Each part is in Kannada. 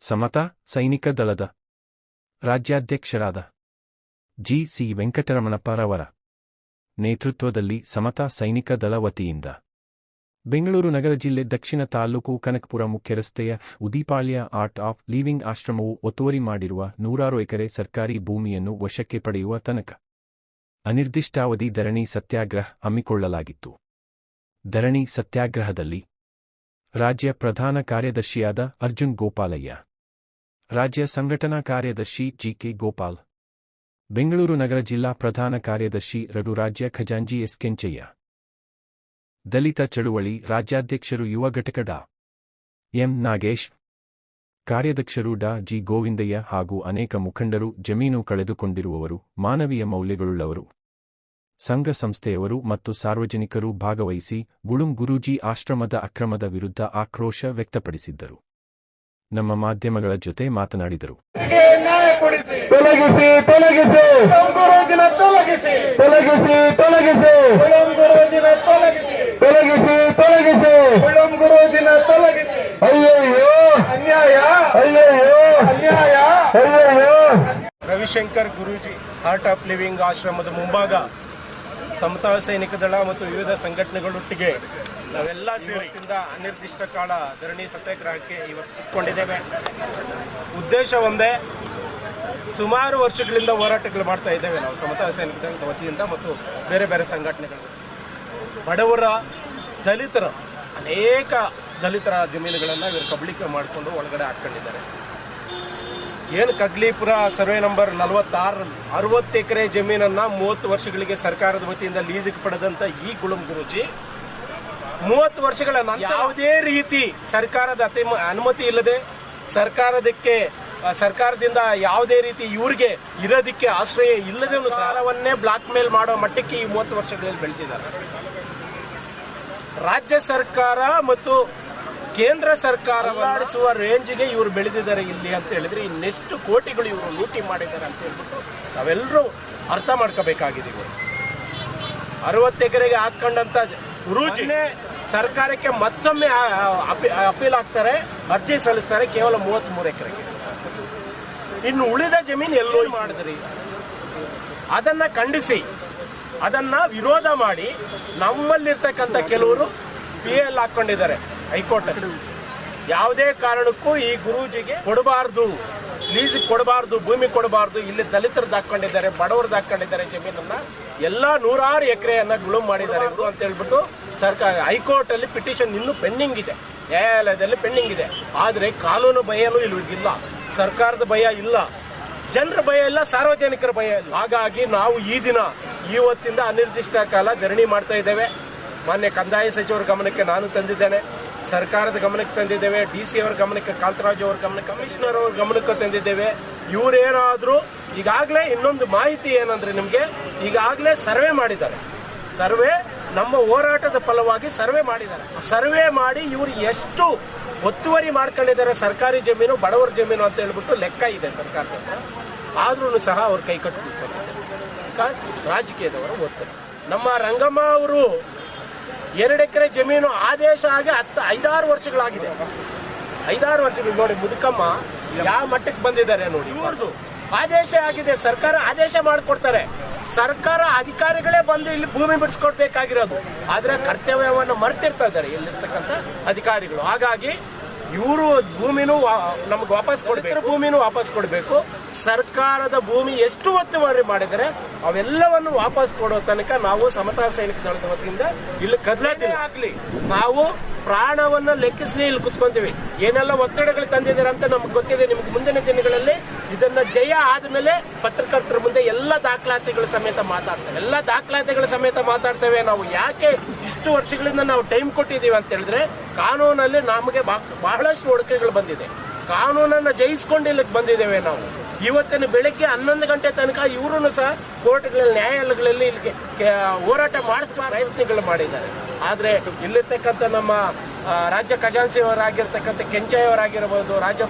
ಸಮತಾ ಸೈನಿಕ ದಳದ ರಾಜ್ಯಾಧ್ಯಕ್ಷರಾದ ಜಿ.ಸಿ. ವೆಂಕಟರಮಣಪ್ಪರವರ ನೇತೃತ್ವದಲ್ಲಿ ಸಮತಾ ಸೈನಿಕ ದಳ ವತಿಯಿಂದ ಬೆಂಗಳೂರು ನಗರ ಜಿಲ್ಲೆ ದಕ್ಷಿಣ ತಾಲ್ಲೂಕು ಕನಕಪುರ ಮುಖ್ಯರಸ್ತೆಯ ಉದಿಪಾಳ್ಯ ಆರ್ಟ್ ಆಫ್ ಲಿವಿಂಗ್ ಆಶ್ರಮವು ಒತ್ತುವರಿ ಮಾಡಿರುವ 100 ಎಕರೆ ಸರ್ಕಾರಿ ಭೂಮಿಯನ್ನು ವಶಕ್ಕೆ ಪಡೆಯುವ ತನಕ ಅನಿರ್ದಿಷ್ಟಾವಧಿ ಧರಣಿ ಸತ್ಯಾಗ್ರಹ ಹಮ್ಮಿಕೊಳ್ಳಲಾಗಿತ್ತು. ಧರಣಿ ಸತ್ಯಾಗ್ರಹದಲ್ಲಿ ರಾಜ್ಯ ಪ್ರಧಾನ ಕಾರ್ಯದರ್ಶಿಯಾದ ಅರ್ಜುನ್ ಗೋಪಾಲಯ್ಯ, ರಾಜ್ಯ ಸಂಘಟನಾ ಕಾರ್ಯದರ್ಶಿ ಜಿ.ಕೆ. ಗೋಪಾಲ್, ಬೆಂಗಳೂರು ನಗರ ಜಿಲ್ಲಾ ಪ್ರಧಾನ ಕಾರ್ಯದರ್ಶಿ ರಘು, ರಾಜ್ಯ ಖಜಾಂಚಿ ಎಸ್. ಕೆಂಚಯ್ಯ, ದಲಿತ ಚಳುವಳಿ ರಾಜ್ಯಾಧ್ಯಕ್ಷರು ಯುವ ಘಟಕ ಡಾ. ಎಂ. ನಾಗೇಶ್, ಕಾರ್ಯಾಧ್ಯಕ್ಷರು ಡಾ. ಜಿ. ಗೋವಿಂದಯ್ಯ ಹಾಗೂ ಅನೇಕ ಮುಖಂಡರು, ಜಮೀನು ಕಳೆದುಕೊಂಡಿರುವವರು, ಮಾನವೀಯ ಮೌಲ್ಯಗಳುಳ್ಳವರು, ಸಂಘ ಸಂಸ್ಥೆಯವರು ಮತ್ತು ಸಾರ್ವಜನಿಕರು ಭಾಗವಹಿಸಿ ಗುಳುಂ ಗುರೂಜಿ ಆಶ್ರಮದ ಅಕ್ರಮದ ವಿರುದ್ಧ ಆಕ್ರೋಶ ವ್ಯಕ್ತಪಡಿಸಿದ್ದರು. ನಮ್ಮ ಮಾಧ್ಯಮಗಳ ಜೊತೆ ಮಾತನಾಡಿದರು. ತೊಲಗಿಸಿ ತೊಲಗಿಸಿ ತೊಲಗಿಸಿ ತೊಲಗಿಸಿ ತೊಲಗಿಸಿ ತೊಲಗಿಸಿ ತೊಲಗಿಸಿ ಅಯ್ಯಯ್ಯೋ ಅನ್ಯಾಯ ಅಯ್ಯಯ್ಯೋ ಅನ್ಯಾಯ ಅಯ್ಯಯ್ಯೋ. Ravishankar Guruji art of living ಆಶ್ರಮದ ಮುಂಭಾಗ ಸಮತಾ ಸೈನಿಕ ದಳ ಮತ್ತು ವಿವಿಧ ಸಂಘಟನೆಗಳೊಟ್ಟಿಗೆ ನಾವೆಲ್ಲ ಸೇರಿಯಿಂದ ಅನಿರ್ದಿಷ್ಟ ಕಾಲ ಧರಣಿ ಸತ್ಯಾಗ್ರಹಕ್ಕೆ ಇವತ್ತು ಕೂತ್ಕೊಂಡಿದ್ದೇವೆ. ಉದ್ದೇಶ ಒಂದೇ, ಸುಮಾರು ವರ್ಷಗಳಿಂದ ಹೋರಾಟಗಳು ಮಾಡ್ತಾ ಇದ್ದೇವೆ ನಾವು ಸಮತಾ ಸೈನಿಕ ದಳದ ವತಿಯಿಂದ ಮತ್ತು ಬೇರೆ ಬೇರೆ ಸಂಘಟನೆಗಳು. ಬಡವರ, ದಲಿತರ, ಅನೇಕ ದಲಿತರ ಜಮೀನುಗಳನ್ನು ಇವರು ಕಬಳಿಕೆ ಮಾಡಿಕೊಂಡು ಒಳಗಡೆ ಹಾಕ್ಕೊಂಡಿದ್ದಾರೆ. ಏನು ಕಗ್ಲಿಪುರ ಸರ್ವೆ ನಂಬರ್ 46 60 ಎಕರೆ ಜಮೀನನ್ನು 30 ವರ್ಷಗಳಿಗೆ ಸರ್ಕಾರದ ವತಿಯಿಂದ ಲೀಸಿಗೆ ಪಡೆದಂಥ ಈ ಗುಳುಂ ಗುರೂಜಿ 30 ವರ್ಷಗಳ ನಂತರ ಯಾವುದೇ ರೀತಿ ಸರ್ಕಾರದ ಅನುಮತಿ ಇಲ್ಲದೆ ಸರ್ಕಾರದಿಂದ ಯಾವುದೇ ರೀತಿ ಇವ್ರಿಗೆ ಇರೋದಕ್ಕೆ ಆಶ್ರಯ ಇಲ್ಲದೆ ಸಾಲವನ್ನೇ ಬ್ಲಾಕ್ ಮೇಲ್ ಮಾಡೋ ಮಟ್ಟಕ್ಕೆ ಈ 30 ವರ್ಷಗಳಲ್ಲಿ ಬೆಳೆದಿದ್ದಾರೆ. ರಾಜ್ಯ ಸರ್ಕಾರ ಮತ್ತು ಕೇಂದ್ರ ಸರ್ಕಾರ ಆಡಿಸುವ ರೇಂಜ್ಗೆ ಇವರು ಬೆಳೆದಿದ್ದಾರೆ ಇಲ್ಲಿ ಅಂತ ಹೇಳಿದ್ರೆ ಇನ್ನೆಷ್ಟು ಕೋಟಿಗಳು ಇವರು ಲೂಟಿ ಮಾಡಿದ್ದಾರೆ ಅಂತ ಹೇಳ್ಬಿಟ್ಟು ನಾವೆಲ್ಲರೂ ಅರ್ಥ ಮಾಡ್ಕೋಬೇಕಾಗಿದೆ. ಇವರು 60 ಎಕರೆಗೆ ಹಾಕೊಂಡಂತ ಗುರೂಜಿನೇ ಸರ್ಕಾರಕ್ಕೆ ಮತ್ತೊಮ್ಮೆ ಅಪೀಲ್ ಆಗ್ತಾರೆ, ಅರ್ಜಿ ಸಲ್ಲಿಸ್ತಾರೆ ಕೇವಲ 33 ಎಕರೆಗೆ. ಇನ್ನು ಉಳಿದ ಜಮೀನು ಎಲ್ಲೋ ಮಾಡಿದ್ರಿ, ಅದನ್ನ ಖಂಡಿಸಿ ಅದನ್ನ ವಿರೋಧ ಮಾಡಿ ನಮ್ಮಲ್ಲಿರ್ತಕ್ಕಂಥ ಕೆಲವರು PL ಹಾಕೊಂಡಿದ್ದಾರೆ ಹೈಕೋರ್ಟ್. ಯಾವುದೇ ಕಾರಣಕ್ಕೂ ಈ ಗುರೂಜಿಗೆ ಕೊಡಬಾರ್ದು, ಲೀಸಿಗೆ ಕೊಡಬಾರ್ದು, ಭೂಮಿ ಕೊಡಬಾರ್ದು. ಇಲ್ಲಿ ದಲಿತರದ್ದು ಹಾಕೊಂಡಿದ್ದಾರೆ, ಬಡವರದ್ದು ಹಾಕೊಂಡಿದ್ದಾರೆ ಜಮೀನನ್ನ, ಎಲ್ಲ 100 ಎಕರೆಯನ್ನ ಗುಳುಂ ಮಾಡಿದ್ದಾರೆ ಇವರು ಅಂತ ಹೇಳ್ಬಿಟ್ಟು ಸರ್ಕಾರ ಹೈಕೋರ್ಟ್ ಅಲ್ಲಿ ಪಿಟಿಷನ್ ಇನ್ನೂ ಪೆಂಡಿಂಗ್ ಇದೆ, ನ್ಯಾಯಾಲಯದಲ್ಲಿ ಪೆಂಡಿಂಗ್ ಇದೆ. ಆದರೆ ಕಾನೂನು ಭಯನೂ ಇಲ್ಲಿಲ್ಲ, ಸರ್ಕಾರದ ಭಯ ಇಲ್ಲ, ಜನರ ಭಯ ಇಲ್ಲ, ಸಾರ್ವಜನಿಕರ ಭಯ ಇಲ್ಲ. ಹಾಗಾಗಿ ನಾವು ಇವತ್ತಿಂದ ಅನಿರ್ದಿಷ್ಟ ಕಾಲ ಧರಣಿ ಮಾಡ್ತಾ ಇದ್ದೇವೆ. ಮಾನ್ಯ ಕಂದಾಯ ಸಚಿವರ ಗಮನಕ್ಕೆ ನಾನು ತಂದಿದ್ದೇನೆ, ಸರ್ಕಾರದ ಗಮನಕ್ಕೆ ತಂದಿದ್ದೇವೆ, DC ಅವರ ಗಮನಕ್ಕೆ, ಕಾಂತರಾಜು ಅವರ ಗಮನಕ್ಕೆ, ಕಮಿಷನರ್ ಅವ್ರ ಗಮನಕ್ಕೆ ತಂದಿದ್ದೇವೆ. ಇವರೇನಾದರೂ ಈಗಾಗಲೇ ಇನ್ನೊಂದು ಮಾಹಿತಿ ಏನಂದ್ರೆ ನಿಮಗೆ ಈಗಾಗಲೇ ಸರ್ವೆ ಮಾಡಿದ್ದಾರೆ. ಸರ್ವೆ ನಮ್ಮ ಹೋರಾಟದ ಫಲವಾಗಿ ಸರ್ವೆ ಮಾಡಿದ್ದಾರೆ. ಸರ್ವೆ ಮಾಡಿ ಇವರು ಎಷ್ಟು ಒತ್ತುವರಿ ಮಾಡ್ಕೊಂಡಿದ್ದಾರೆ ಸರ್ಕಾರಿ ಜಮೀನು, ಬಡವರ ಜಮೀನು ಅಂತ ಹೇಳ್ಬಿಟ್ಟು ಲೆಕ್ಕ ಇದೆ ಸರ್ಕಾರದಿಂದ. ಆದ್ರೂ ಸಹ ಅವ್ರು ಕೈ ಕಟ್ಟಿದ್ದಾರೆ ಬಿಕಾಸ್ ರಾಜಕೀಯದವರು ಒತ್ತಡ. ನಮ್ಮ ರಂಗಮ್ಮ ಅವರು 2 ಎಕರೆ ಜಮೀನು ಆದೇಶ ಆಗಿ 5-6 ವರ್ಷಗಳಾಗಿದೆ. 5-6 ವರ್ಷಗಳು ನೋಡಿ ಮುದುಕಮ್ಮ ಯಾವ ಮಟ್ಟಕ್ಕೆ ಬಂದಿದ್ದಾರೆ ನೋಡಿ. ಇವ್ರದ್ದು ಆದೇಶ ಆಗಿದೆ, ಸರ್ಕಾರ ಆದೇಶ ಮಾಡಿಕೊಡ್ತಾರೆ, ಸರ್ಕಾರ ಅಧಿಕಾರಿಗಳೇ ಬಂದು ಇಲ್ಲಿ ಭೂಮಿ ಬಿಡಿಸ್ಕೊಡ್ಬೇಕಾಗಿರೋದು. ಆದರೆ ಕರ್ತವ್ಯವನ್ನು ಮರ್ತಿರ್ತಾ ಇದ್ದಾರೆ ಇಲ್ಲಿರ್ತಕ್ಕಂಥ ಅಧಿಕಾರಿಗಳು. ಹಾಗಾಗಿ ಇವರು ಭೂಮಿನೂ ನಮ್ಗೆ ವಾಪಸ್ ಕೊಡ್ಬೇಕು, ಭೂಮಿನೂ ವಾಪಸ್ ಕೊಡಬೇಕು. ಸರ್ಕಾರದ ಭೂಮಿ ಎಷ್ಟು ಒತ್ತುವರಿ ಮಾಡಿದರೆ ಅವೆಲ್ಲವನ್ನು ವಾಪಸ್ ಕೊಡೋ ತನಕ ನಾವು ಸಮತಾ ಸೈನಿಕ ದಳದ ವತಿಯಿಂದ ಇಲ್ಲಿ ಕದಲಾತಿ ಆಗಲಿ ನಾವು ಪ್ರಾಣವನ್ನು ಲೆಕ್ಕಿಸದೆ ಇಲ್ಲಿ ಕುತ್ಕೊಂತೀವಿ. ಏನೆಲ್ಲ ಒತ್ತಡಗಳು ತಂದಿದ್ದಾರೆ ಅಂತ ನಮ್ಗೆ ಗೊತ್ತಿದೆ. ನಿಮ್ಗೆ ಮುಂದಿನ ದಿನಗಳಲ್ಲಿ ಇದನ್ನ ಜಯ ಆದಮೇಲೆ ಪತ್ರಕರ್ತರ ಮುಂದೆ ಎಲ್ಲ ದಾಖಲಾತಿಗಳ ಸಮೇತ ಮಾತಾಡ್ತೇವೆ. ನಾವು ಯಾಕೆ ಇಷ್ಟು ವರ್ಷಗಳಿಂದ ನಾವು ಟೈಮ್ ಕೊಟ್ಟಿದ್ದೀವಿ ಅಂತ ಹೇಳಿದ್ರೆ ಕಾನೂನಲ್ಲಿ ನಮಗೆ ಬಹಳಷ್ಟು ಒಡಕೆಗಳು ಬಂದಿದೆ. ಕಾನೂನನ್ನು ಜಯಿಸ್ಕೊಂಡು ಇಲ್ಲಿಗೆ ಬಂದಿದ್ದೇವೆ ನಾವು. ಇವತ್ತಿನ ಬೆಳಗ್ಗೆ 11 ಗಂಟೆ ತನಕ ಇವರು ಸಹ ಕೋರ್ಟ್ಗಳಲ್ಲಿ, ನ್ಯಾಯಾಲಯಗಳಲ್ಲಿ ಇಲ್ಲಿಗೆ ಹೋರಾಟ ಮಾಡಿಸುವ ಪ್ರಯತ್ನಗಳು ಮಾಡಿದ್ದಾರೆ. ಆದರೆ ಇಲ್ಲಿರ್ತಕ್ಕಂಥ ನಮ್ಮ ರಾಜ್ಯ ಖಜಾಂಚಿಯವರಾಗಿರ್ತಕ್ಕಂಥ ಕೆಂಚಯ್ಯವರಾಗಿರ್ಬೋದು, ರಾಜ್ಯ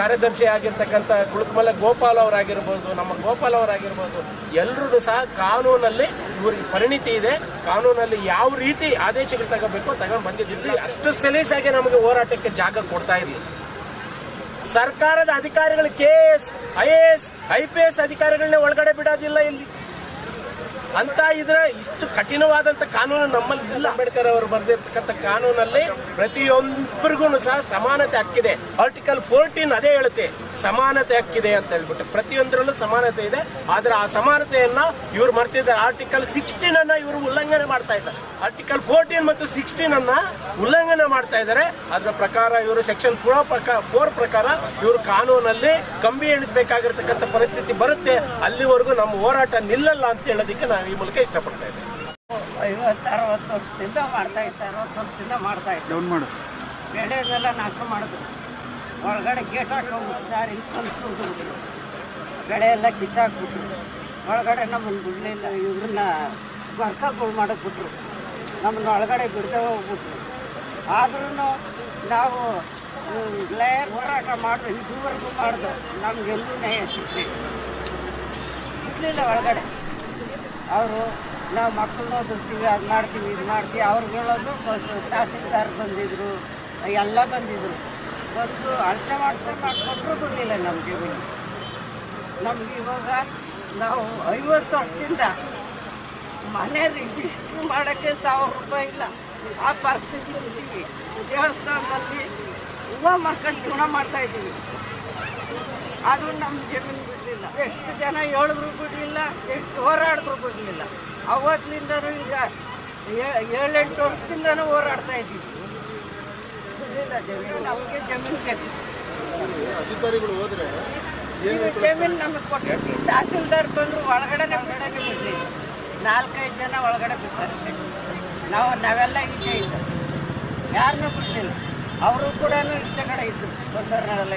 ಕಾರ್ಯದರ್ಶಿ ಆಗಿರ್ತಕ್ಕಂಥ ಕುಳುಕಮಲೆ ಗೋಪಾಲ್ ಅವರಾಗಿರ್ಬೋದು, ನಮ್ಮ ಗೋಪಾಲ್ ಅವರಾಗಿರ್ಬೋದು, ಎಲ್ಲರೂ ಸಹ ಕಾನೂನಲ್ಲಿ ಇವರಿಗೆ ಪರಿಣಿತಿ ಇದೆ. ಕಾನೂನಲ್ಲಿ ಯಾವ ರೀತಿ ಆದೇಶಗಳು ತಗೋಬೇಕು ತಗೊಂಡು ಬಂದಿದ್ದಿಲ್ಲ. ಅಷ್ಟು ಸಲೀಸಾಗಿ ನಮಗೆ ಹೋರಾಟಕ್ಕೆ ಜಾಗ ಕೊಡ್ತಾ ಇರಲಿಲ್ಲ. ಸರ್ಕಾರದ ಅಧಿಕಾರಿಗಳು KS, IAS, IPS ಅಧಿಕಾರಿಗಳನ್ನ ಒಳಗಡೆ ಬಿಡೋದಿಲ್ಲ ಇಲ್ಲಿ ಅಂತ ಇದ್ರೆ ಇಷ್ಟು ಕಠಿಣವಾದಂತ ಕಾನೂನು ನಮ್ಮಲ್ಲಿ ಇಲ್ಲ. ಅಂಬೇಡ್ಕರ್ ಅವರು ಬರೆದಿರ್ತಕ್ಕಂಥ ಕಾನೂನಲ್ಲಿ ಪ್ರತಿಯೊಬ್ಬರಿಗೂ ಸಹ ಸಮಾನತೆ ಹಕ್ಕಿದೆ. ಆರ್ಟಿಕಲ್ 14 ಅದೇ ಹೇಳುತ್ತೆ, ಸಮಾನತೆ ಹಕ್ಕಿದೆ ಅಂತ ಹೇಳ್ಬಿಟ್ಟು. ಪ್ರತಿಯೊಂದರಲ್ಲೂ ಸಮಾನತೆ ಇದೆ. ಆದ್ರೆ ಆ ಸಮಾನತೆಯನ್ನ ಇವ್ರು ಮರ್ತಿದ್ದಾರೆ. ಆರ್ಟಿಕಲ್ 16 ಅನ್ನ ಇವರು ಉಲ್ಲಂಘನೆ ಮಾಡ್ತಾ ಇದ್ದಾರೆ. ಆರ್ಟಿಕಲ್ 14 ಮತ್ತು 16 ಅನ್ನ ಉಲ್ಲಂಘನೆ ಮಾಡ್ತಾ ಇದ್ದಾರೆ. ಅದರ ಪ್ರಕಾರ ಇವರು ಸೆಕ್ಷನ್ 4 ಪ್ರಕಾರ ಇವರು ಕಾನೂನಲ್ಲಿ ಕಂಬಿ ಎಣಿಸಬೇಕಾಗಿರ್ತಕ್ಕಂಥ ಪರಿಸ್ಥಿತಿ ಬರುತ್ತೆ. ಅಲ್ಲಿವರೆಗೂ ನಮ್ಮ ಹೋರಾಟ ನಿಲ್ಲಲ್ಲ ಅಂತ ಹೇಳೋದಕ್ಕೆ ನಾವು ಈ ಮೂಲಕ ಇಷ್ಟಪಡ್ತಾ ಇದ್ದೇವೆ. 50-60 ವರ್ಷದಿಂದ ಮಾಡ್ತಾ ಇತ್ತು, 60 ವರ್ಷದಿಂದ ಮಾಡ್ತಾ ಇತ್ತು. ಬೆಳೆದೆಲ್ಲ ನಾಶ ಮಾಡಿದ್ರು. ಒಳಗಡೆ ಗೇಟ್ ಹಾಕೊಂಡ್ಬಿಟ್ಟಿದ್ದಾರೆ, ಇಲ್ಲಿ ಕಲಿಸೋದು ಬೆಳೆ ಎಲ್ಲ ಕಿತ್ತಾಕ್ಬಿಟ್ರು. ಒಳಗಡೆ ನಮ್ಮನ್ನು ಬಿಡಲಿಲ್ಲ. ಇವ್ರನ್ನ ವರ್ಕಗಳು ಮಾಡಕ್ಬಿಟ್ರು. ನಮ್ಮನ್ನು ಒಳಗಡೆ ಬಿಡದೆ ಹೋಗ್ಬಿಟ್ರು. ಆದ್ರೂ ನಾವು ಹೋರಾಟ ಮಾಡಿದ್ರು, ಇದುವರೆಗೂ ಮಾಡಿದ್ರು. ನಮಗೆಲ್ಲೂ ನ್ಯಾಯ ಸಿಗಲಿಲ್ಲ, ಬಿಡಲಿಲ್ಲ ಒಳಗಡೆ. ಅವರು ನಾವು ಮಕ್ಕಳನ್ನ ಓದಿಸ್ತೀವಿ, ಅದು ಮಾಡ್ತೀವಿ, ಇದು ಮಾಡ್ತೀವಿ. ಅವ್ರಿಗೆ ಹೇಳೋದು ತಹಸೀಲ್ದಾರ್ ಬಂದಿದ್ದರು, ಎಲ್ಲ ಬಂದಿದ್ದರು. ಬಂದು ಅಳತೆ ಮಾಡಿಕೊಟ್ರು ಬಿಡಲಿಲ್ಲ ನಮ್ಮ ಜಮೀನು. ನಮ್ಗೆ ಇವಾಗ ನಾವು 50 ವರ್ಷದಿಂದ ಮನೆ ರಿಜಿಸ್ಟ್ರ್ ಮಾಡೋಕ್ಕೆ 1000 ರೂಪಾಯಿ ಇಲ್ಲ, ಆ ಪರಿಸ್ಥಿತಿ ಇದ್ದೀವಿ. ದೇವಸ್ಥಾನದಲ್ಲಿ ಹೂವು ಮಾಡ್ಕೊಂಡು ಜೀವನ ಮಾಡ್ತಾಯಿದ್ದೀವಿ. ಅದು ನಮ್ಮ ಜಮೀನು ಬಿಡಲಿಲ್ಲ. ಎಷ್ಟು ಜನ ಹೇಳಿದ್ರು ಬಿಡಲಿಲ್ಲ, ಎಷ್ಟು ಹೋರಾಡಿದ್ರು ಬಿಡಲಿಲ್ಲ. ಅವತ್ತಿನಿಂದನೂ ಈಗ 7-8 ವರ್ಷದಿಂದನೂ ಹೋರಾಡ್ತಾ ಇದ್ದೀವಿ. ಬಿಡಲಿಲ್ಲ ಜಮೀನು. ನಮಗೆ ಜಮೀನು ಬೇಕು. ಅಧಿಕಾರಿಗಳು ಹೋದ್ರೆ ಜಮೀನು ನಮಗೆ ಕೊಟ್ಟು ತಹಸೀಲ್ದಾರ್ ಬಂದರು, ಒಳಗಡೆನೇ ಬಿಡಲಿಲ್ಲ. 4-5 ಜನ ಒಳಗಡೆ ಬಿಟ್ಟಷ್ಟೇ. ನಾವೆಲ್ಲ ಈಚೆ ಇದ್ದು ಯಾರನ್ನೂ ಬಿಡಲಿಲ್ಲ. ಅವರು ಕೂಡ ಈಚೆ ಕಡೆ ಇದ್ದು ಬಂದವರನ್ನೆಲ್ಲ.